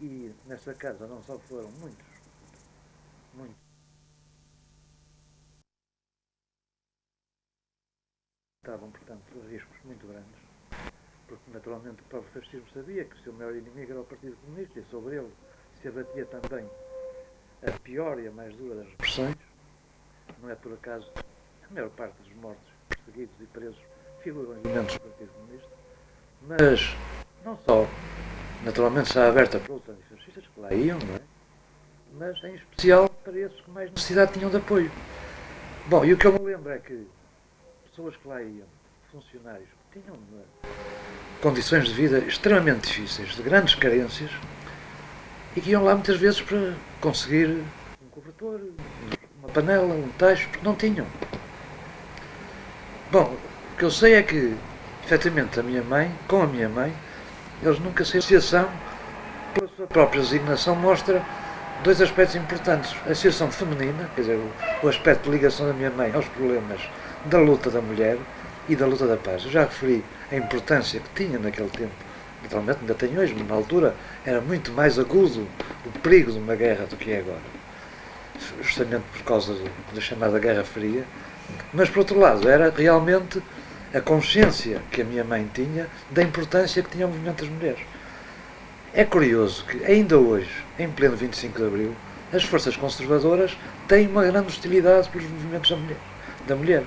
E nesta casa não só foram muitos, estavam, portanto, riscos muito grandes, porque naturalmente o próprio fascismo sabia que o seu maior inimigo era o Partido Comunista e sobre ele se abatia também a pior e a mais dura das repressões. Não é por acaso a maior parte dos mortos, perseguidos e presos figuram em elementos do Partido Comunista, mas não só, naturalmente está aberta para outros antifascistas que lá iam, não é? Mas em especial para esses que mais necessidade tinham de apoio. Bom, e o que eu me lembro é que pessoas que lá iam, funcionários que tinham condições de vida extremamente difíceis, de grandes carências, e que iam lá muitas vezes para conseguir um cobertor, uma panela, um tacho, porque não tinham. Bom, o que eu sei é que, efetivamente, com a minha mãe, eles nunca se associação, pela sua própria designação, mostra dois aspectos importantes. A associação feminina, quer dizer, o aspecto de ligação da minha mãe aos problemas da luta da mulher e da luta da paz. Eu já referi a importância que tinha naquele tempo. Naturalmente ainda tem hoje, mas na altura era muito mais agudo o perigo de uma guerra do que é agora. Justamente por causa da chamada Guerra Fria. Mas, por outro lado, era realmente a consciência que a minha mãe tinha da importância que tinha o movimento das mulheres. É curioso que, ainda hoje, em pleno 25 de Abril, as forças conservadoras têm uma grande hostilidade pelos movimentos da mulher.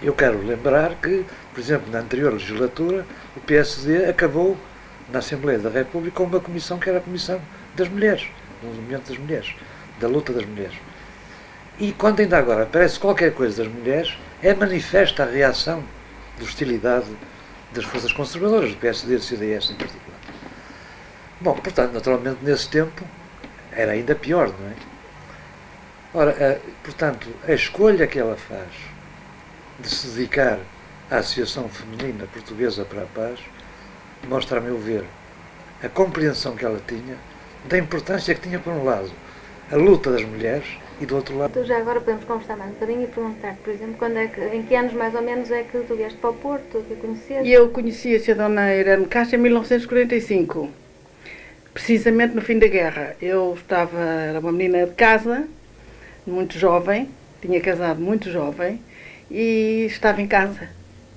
Eu quero lembrar que, por exemplo, na anterior legislatura, o PSD acabou, na Assembleia da República, com uma comissão que era a Comissão das Mulheres, do movimento das mulheres, da luta das mulheres. E quando ainda agora aparece qualquer coisa das mulheres, é manifesta a reação de hostilidade das forças conservadoras, do PSD e do CDS em particular. Bom, portanto, naturalmente, nesse tempo, era ainda pior, não é? Ora, portanto, a escolha que ela faz de se dedicar à Associação Feminina Portuguesa para a Paz mostra, a meu ver, a compreensão que ela tinha da importância que tinha, por um lado, a luta das mulheres e, do outro lado... Então, já agora podemos conversar mais um bocadinho e perguntar, por exemplo, em que anos mais ou menos é que tu vieste para o Porto, que conheceste? Eu conhecia a Dona Irene Castro em 1945, precisamente no fim da guerra. Era uma menina de casa, muito jovem, tinha casado muito jovem, e estava em casa.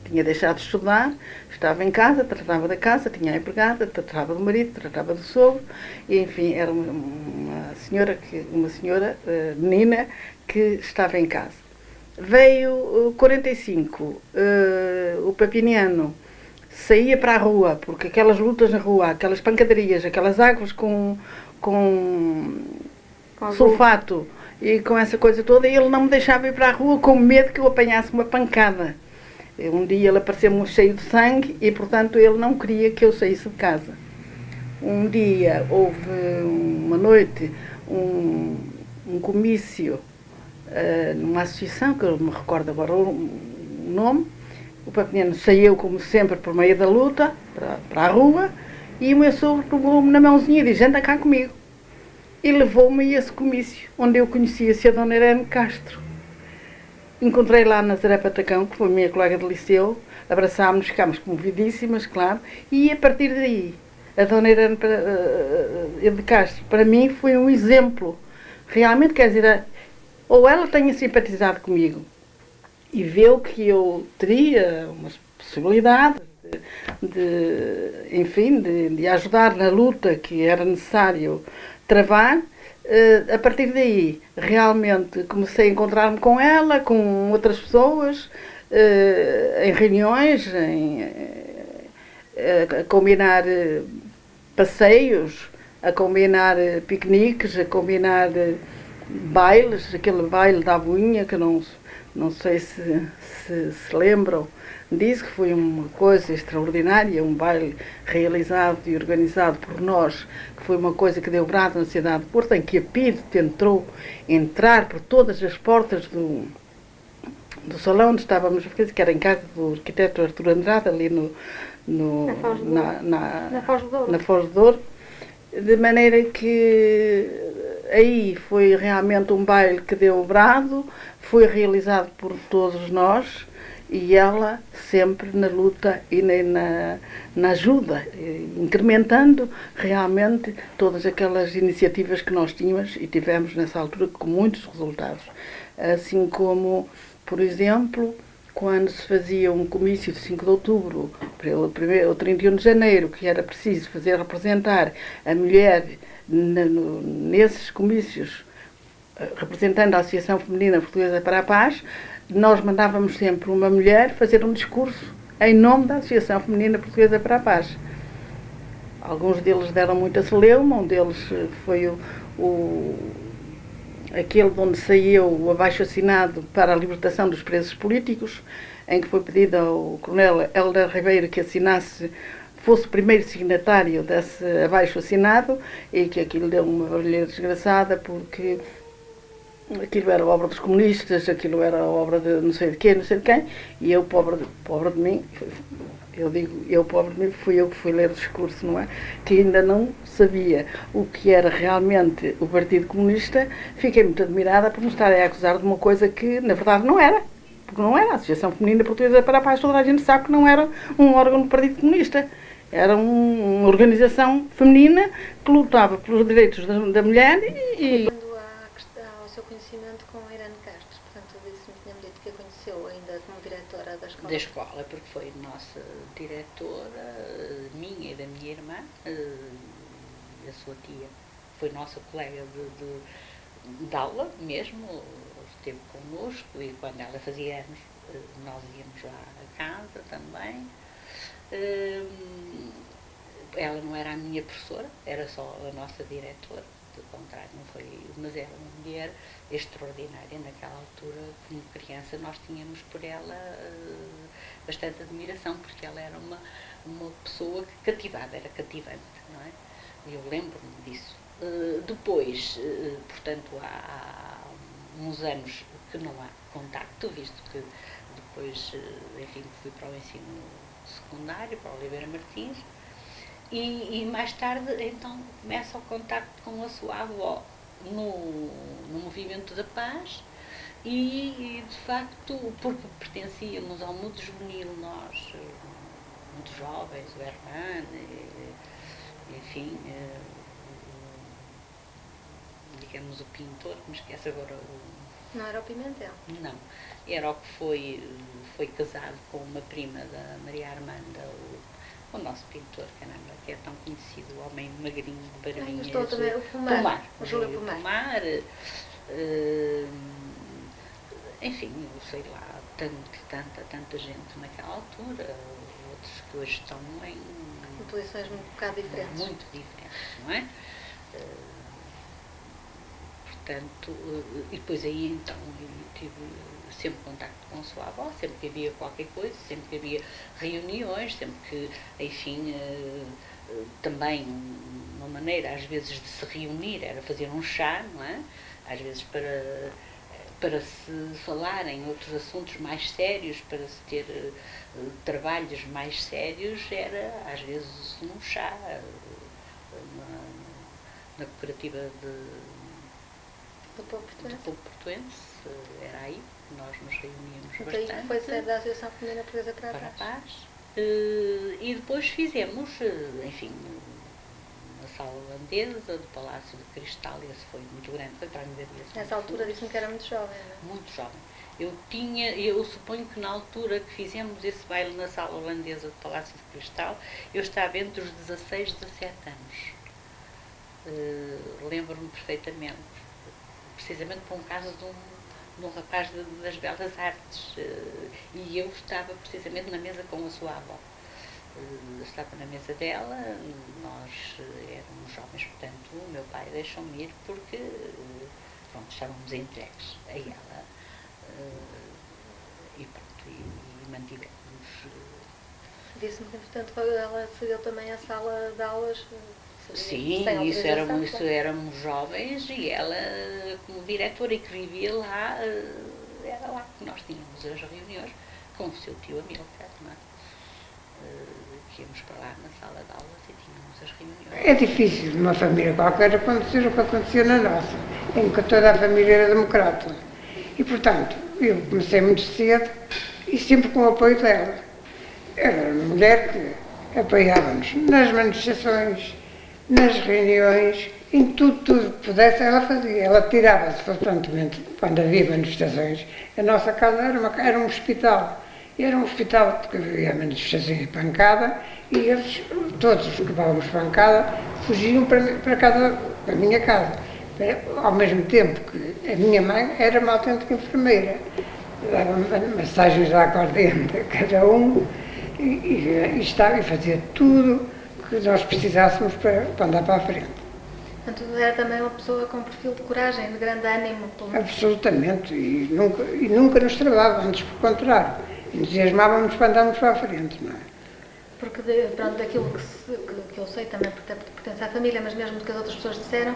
Tinha deixado de estudar, estava em casa, tratava da casa, tinha a empregada, tratava do marido, tratava do sogro, e, enfim, era uma senhora menina que estava em casa. Veio 45, o Papiniano saía para a rua, porque aquelas lutas na rua, aquelas pancadarias, aquelas águas com sulfato, e com essa coisa toda, ele não me deixava ir para a rua com medo que eu apanhasse uma pancada. Um dia ele apareceu-me cheio de sangue e, portanto, ele não queria que eu saísse de casa. Um dia houve uma noite um comício numa associação, que eu não me recordo agora o nome. O Papiniano saiu, como sempre, por meio da luta, para a rua, e o meu sogro pegou-me na mãozinha e disse: anda cá comigo. E levou-me a esse comício, onde eu conhecia-se a Dona Irene Castro. Encontrei lá na Nazaré Patacão, que foi minha colega de liceu, abraçámos-nos, ficámos comovidíssimas, claro, e a partir daí, a Dona Irene de Castro, para mim, foi um exemplo. Realmente, quer dizer, ou ela tenha simpatizado comigo e viu que eu teria uma possibilidade de ajudar na luta que era necessário travar. A partir daí, realmente, comecei a encontrar-me com ela, com outras pessoas, em reuniões, a combinar passeios, a combinar piqueniques, a combinar bailes, aquele baile da Abuinha, que não sei se lembram disso, que foi uma coisa extraordinária, um baile realizado e organizado por nós, que foi uma coisa que deu brado na cidade de Porto, em que a PIDE tentou entrar por todas as portas do salão onde estávamos a fazer, que era em casa do arquiteto Artur Andrade, ali na Foz do Douro, de maneira que aí foi realmente um baile que deu brado, foi realizado por todos nós, e ela sempre na luta e na ajuda, incrementando realmente todas aquelas iniciativas que nós tínhamos e tivemos nessa altura com muitos resultados. Assim como, por exemplo, quando se fazia um comício de 5 de outubro, ou 31 de janeiro, que era preciso fazer representar a mulher nesses comícios, representando a Associação Feminina Portuguesa para a Paz, nós mandávamos sempre uma mulher fazer um discurso em nome da Associação Feminina Portuguesa para a Paz. Alguns deles deram muita celeuma, um deles foi aquele de onde saiu o abaixo-assinado para a libertação dos presos políticos, em que foi pedido ao coronel Hélder Ribeiro que assinasse, fosse o primeiro signatário desse abaixo-assinado, e que aquilo deu uma barulheira desgraçada, porque aquilo era obra dos comunistas, aquilo era obra de não sei de quem, não sei de quem, e eu, pobre de mim, pobre de mim, fui eu que fui ler o discurso, não é? Que ainda não sabia o que era realmente o Partido Comunista. Fiquei muito admirada por me estarem a acusar de uma coisa que, na verdade, não era. Porque não era. A Associação Feminina Portuguesa para a Paz, toda a gente sabe que não era um órgão do Partido Comunista. Era uma organização feminina que lutava pelos direitos da mulher e Ao seu conhecimento com a Irene Castro, portanto, disse-me, tinha-me dito que a conheceu ainda como diretora da escola. Da escola, porque foi nossa diretora, minha e da minha irmã, a sua tia, foi nossa colega de aula mesmo, esteve connosco, e quando ela fazia anos, nós íamos lá a casa também. Ela não era a minha professora, era só a nossa diretora, do contrário, não foi, mas era uma mulher extraordinária naquela altura. Como criança nós tínhamos por ela bastante admiração, porque ela era uma pessoa que cativava, era cativante, não é? Eu lembro-me disso. Depois, portanto, há uns anos que não há contacto, visto que depois, enfim, fui para o ensino secundário, para Oliveira Martins, e mais tarde, então, começa o contacto com a sua avó no Movimento da Paz, e de facto, porque pertencíamos ao mundo juvenil, nós, muito jovens, o Hernani, enfim, digamos o pintor, me esquece agora Não era o Pimentel? Não, era o que foi casado com uma prima da Maria Armanda, o nosso pintor, caramba, que é tão conhecido, o homem magrinho de barbinhas. Estou também, o Pomar. O Júlio Pomar. Enfim, eu sei lá, tanta gente naquela altura, outros que hoje estão em posições um bocado diferentes. Muito diferentes, não é? Portanto, e depois aí então eu tive sempre contacto com a sua avó, sempre que havia qualquer coisa, sempre que havia reuniões, sempre que, enfim, também uma maneira às vezes de se reunir era fazer um chá, não é? Às vezes para se falar em outros assuntos mais sérios, para se ter trabalhos mais sérios, era às vezes um chá na cooperativa do povo portuense, era aí que nós nos reuníamos então, bastante. Então foi sede da Associação Feminina Portuguesa para a Paz. E depois fizemos, enfim, na sala holandesa do Palácio de Cristal, e esse foi muito grande, foi para a minha vida. Nessa altura disse-me que era muito jovem, não é? Muito jovem. Eu suponho que na altura que fizemos esse baile na sala holandesa do Palácio de Cristal, eu estava entre os 16 e 17 anos. Lembro-me perfeitamente, precisamente por um caso de um rapaz das Belas Artes, e eu estava precisamente na mesa com a sua avó. Estava na mesa dela, nós éramos jovens, portanto o meu pai deixou-me ir porque, pronto, estávamos entregues a ela, e pronto, e mantivemos. Disse-me que, portanto, ela cedeu também a sala de aulas. Sim, isso éramos jovens, e ela, como diretora e que vivia lá, era lá que nós tínhamos as reuniões com o seu tio Amílcar, não é? Que íamos para lá na sala de aulas e tínhamos as reuniões. É difícil numa família qualquer acontecer o que aconteceu na nossa, em que toda a família era democrata. E, portanto, eu comecei muito cedo e sempre com o apoio dela. Era uma mulher que apoiava-nos nas manifestações, nas reuniões, em tudo que pudesse ela fazia. Ela tirava-se constantemente, quando havia manifestações. A nossa casa era um hospital. Era um hospital que havia manifestações de pancada e eles, todos os que levávamos pancada, fugiam para a minha casa. Ao mesmo tempo que a minha mãe era uma autêntica enfermeira. Dava massagens de aguardente a cada um e fazia tudo que nós precisássemos para andar para a frente. Portanto, era também uma pessoa com perfil de coragem, de grande ânimo. Absolutamente, e nunca nos travava, antes pelo contrário, entusiasmávamos para andarmos para a frente, não é? Porque, pronto, daquilo que eu sei também, porque pertence à família, mas mesmo do que as outras pessoas disseram,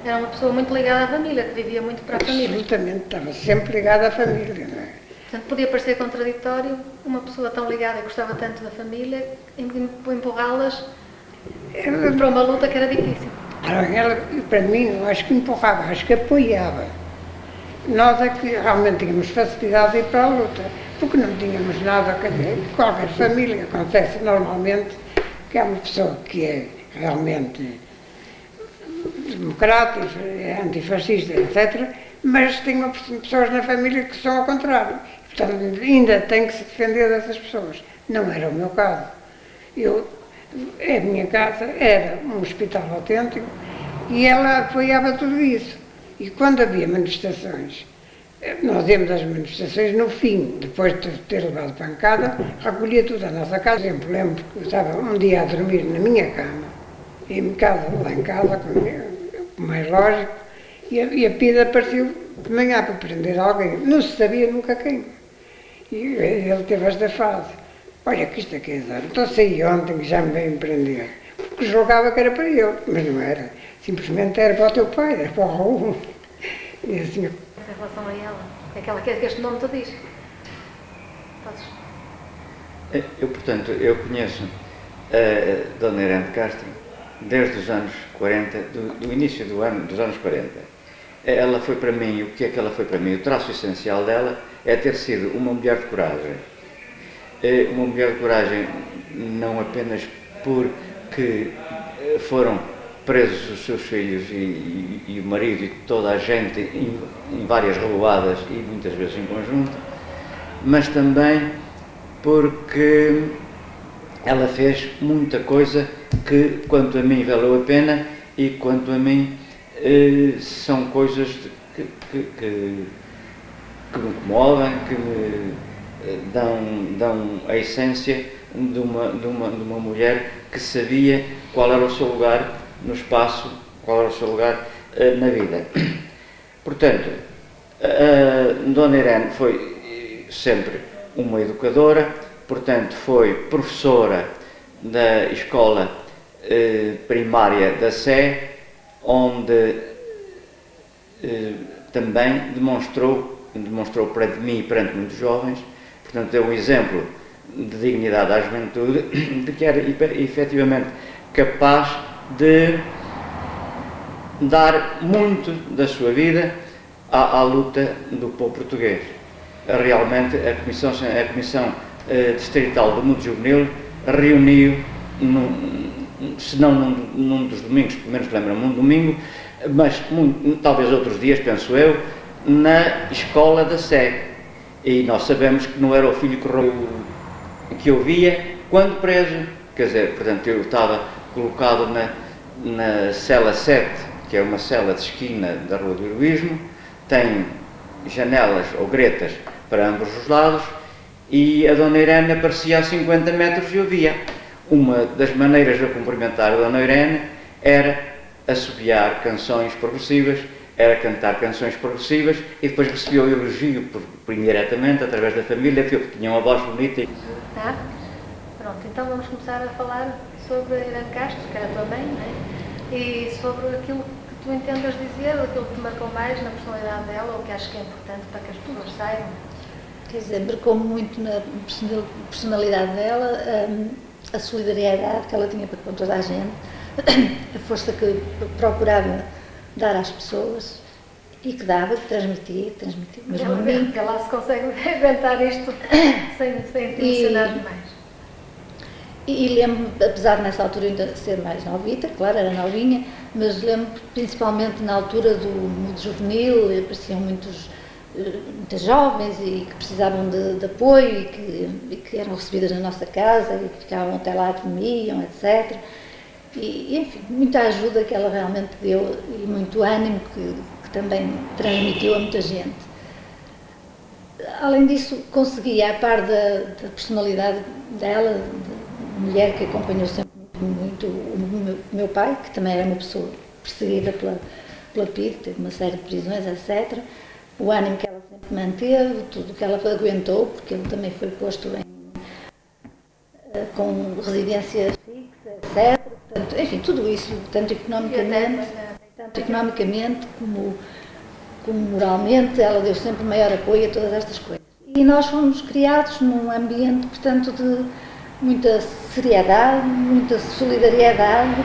era uma pessoa muito ligada à família, que vivia muito para a família. Absolutamente, estava sempre ligada à família, não é? Portanto, podia parecer contraditório uma pessoa tão ligada e gostava tanto da família, empurrá-las para uma luta que era difícil. Ela, para mim, não acho que empurrava, acho que apoiava. Nós é que realmente tínhamos facilidade de ir para a luta, porque não tínhamos nada a ver. Qualquer família acontece normalmente que há uma pessoa que é realmente democrática, é antifascista, etc., mas tem pessoas na família que são ao contrário. Portanto, ainda tem que se defender dessas pessoas. Não era o meu caso. A minha casa era um hospital autêntico e ela apoiava tudo isso. E quando havia manifestações, nós íamos às manifestações no fim, depois de ter levado pancada, recolhia tudo à nossa casa. Eu lembro que eu estava um dia a dormir na minha cama, lá em casa, com mais lógico, e a PIDE apareceu de manhã para prender alguém. Não se sabia nunca quem. E ele teve esta frase: olha que isto aqui é dar. Então saí ontem que já me veio prender. Porque julgava que era para ele, mas não era. Simplesmente era para o teu pai, era para o Raul. E assim, Em relação a ela, é aquela que este nome te diz. Podes? Eu conheço a Dona Irene de Castro desde os anos 40, do início dos anos 40. Ela foi para mim, o que é que ela foi para mim? O traço essencial dela é ter sido uma mulher de coragem. Uma mulher de coragem não apenas porque foram presos os seus filhos e o marido e toda a gente em várias revoadas e muitas vezes em conjunto, mas também porque ela fez muita coisa que, quanto a mim, valeu a pena e, quanto a mim, são coisas que me comovem, que me dão a essência de uma mulher que sabia qual era o seu lugar no espaço, qual era o seu lugar na vida. Portanto, a Dona Irene foi sempre uma educadora, portanto foi professora da escola primária da Sé, onde também demonstrou para mim e perante muitos jovens, portanto é um exemplo de dignidade à juventude, de que era efetivamente capaz de dar muito da sua vida à luta do povo português. Realmente a Comissão Distrital do Mundo Juvenil reuniu, se não num dos domingos, pelo menos lembro-me, um domingo, mas talvez outros dias, penso eu, na escola da Sé. E nós sabemos que não era o filho que eu via quando preso. Quer dizer, portanto, eu estava colocado na cela 7, que é uma cela de esquina da Rua do Heroísmo, tem janelas ou gretas para ambos os lados, e a Dona Irene aparecia a 50 metros e eu via. Uma das maneiras de eu cumprimentar a Dona Irene era assobiar canções progressivas, era cantar canções progressivas, e depois recebia o elogio indiretamente, através da família, que eu tinha uma voz bonita. Tá? Pronto, então vamos começar a falar sobre a Irene Castro, que era a tua mãe, né? E sobre aquilo que tu entendas dizer, aquilo que te marcou mais na personalidade dela, ou que achas que é importante para que as pessoas saibam. Quer dizer, marcou-me muito na personalidade dela, a solidariedade que ela tinha para com toda a gente, a força que procurava dar às pessoas e que dava, que transmitia, mesmo a mim. Que ela se consegue aguentar isto sem te emocionar demais. E lembro-me, apesar de nessa altura ainda ser mais novita, claro, era novinha, mas lembro-me principalmente na altura do mundo juvenil, apareciam muitas jovens e que precisavam de apoio e que eram recebidas na nossa casa e que ficavam até lá, comiam, etc. E, enfim, muita ajuda que ela realmente deu e muito ânimo que também transmitiu a muita gente. Além disso, conseguia, a par da personalidade dela, de mulher que acompanhou sempre muito o meu pai, que também era uma pessoa perseguida pela PIDE, teve uma série de prisões, etc. O ânimo que ela sempre manteve, tudo o que ela aguentou, porque ele também foi posto com residência fixa, etc. Portanto, enfim, tudo isso, tanto economicamente como moralmente, ela deu sempre maior apoio a todas estas coisas. E nós fomos criados num ambiente, portanto, de muita seriedade, muita solidariedade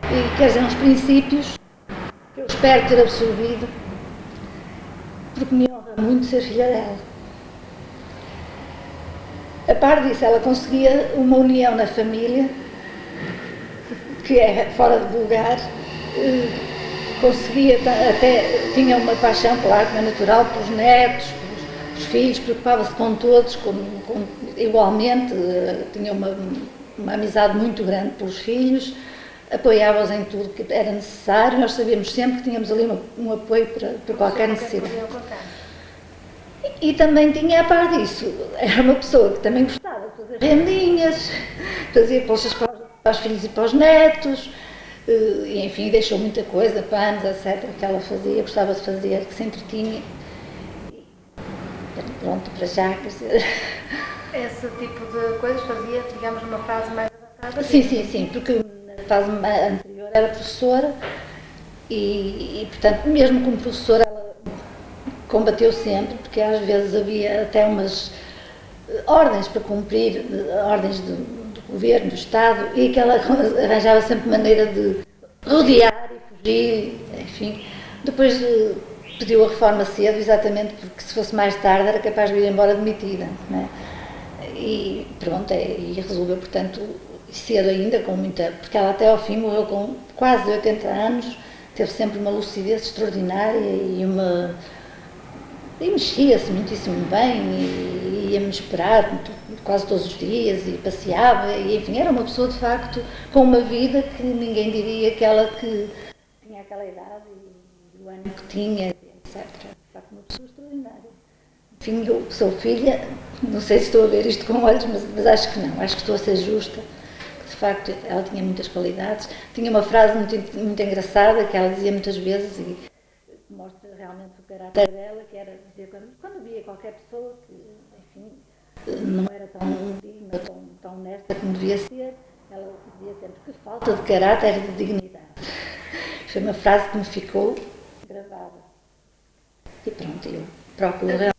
e, quer dizer, uns princípios que eu espero ter absorvido, porque me honra muito ser filha dela. A par disso, ela conseguia uma união na família, que é fora de lugar, conseguia, até tinha uma paixão, claro, como é natural, pelos netos, pelos filhos, preocupava-se com todos, igualmente, tinha uma amizade muito grande pelos filhos, apoiava-os em tudo que era necessário, nós sabíamos sempre que tínhamos ali um apoio para qualquer necessidade. E também tinha, a par disso, era uma pessoa que também gostava de fazer rendinhas, fazia bolsas para os filhos e para os netos, e, enfim, deixou muita coisa, panos, etc., que ela fazia, gostava de fazer, que se entretinha. E, pronto, para já, quer dizer... Esse tipo de coisas fazia, digamos, numa fase mais avançada? Sim, porque na fase anterior era professora e, portanto, mesmo como professora, ela combateu sempre, porque às vezes havia até umas ordens para cumprir, ordens do governo, do Estado, e que ela arranjava sempre maneira de rodear e fugir, enfim. Depois pediu a reforma cedo, exatamente porque se fosse mais tarde era capaz de ir embora demitida, não é? E pronto, e resolveu, portanto, cedo ainda, com muita... Porque ela até ao fim morreu com quase 80 anos, teve sempre uma lucidez extraordinária e mexia-se muitíssimo bem e ia-me esperar quase todos os dias e passeava e, enfim, era uma pessoa de facto com uma vida que ninguém diria que ela que tinha aquela idade e o ânimo que tinha, etc. De facto, uma pessoa extraordinária. Enfim, eu sou filha, não sei se estou a ver isto com olhos, mas acho que não, acho que estou a ser justa. De facto, ela tinha muitas qualidades. Tinha uma frase muito engraçada que ela dizia muitas vezes e mostra realmente o caráter dela, que era dizer, quando via qualquer pessoa que, enfim, não era tão digna, tão honesta como devia ser, ela dizia sempre que falta de caráter e de dignidade. Foi uma frase que me ficou gravada. E pronto, eu procuro realmente...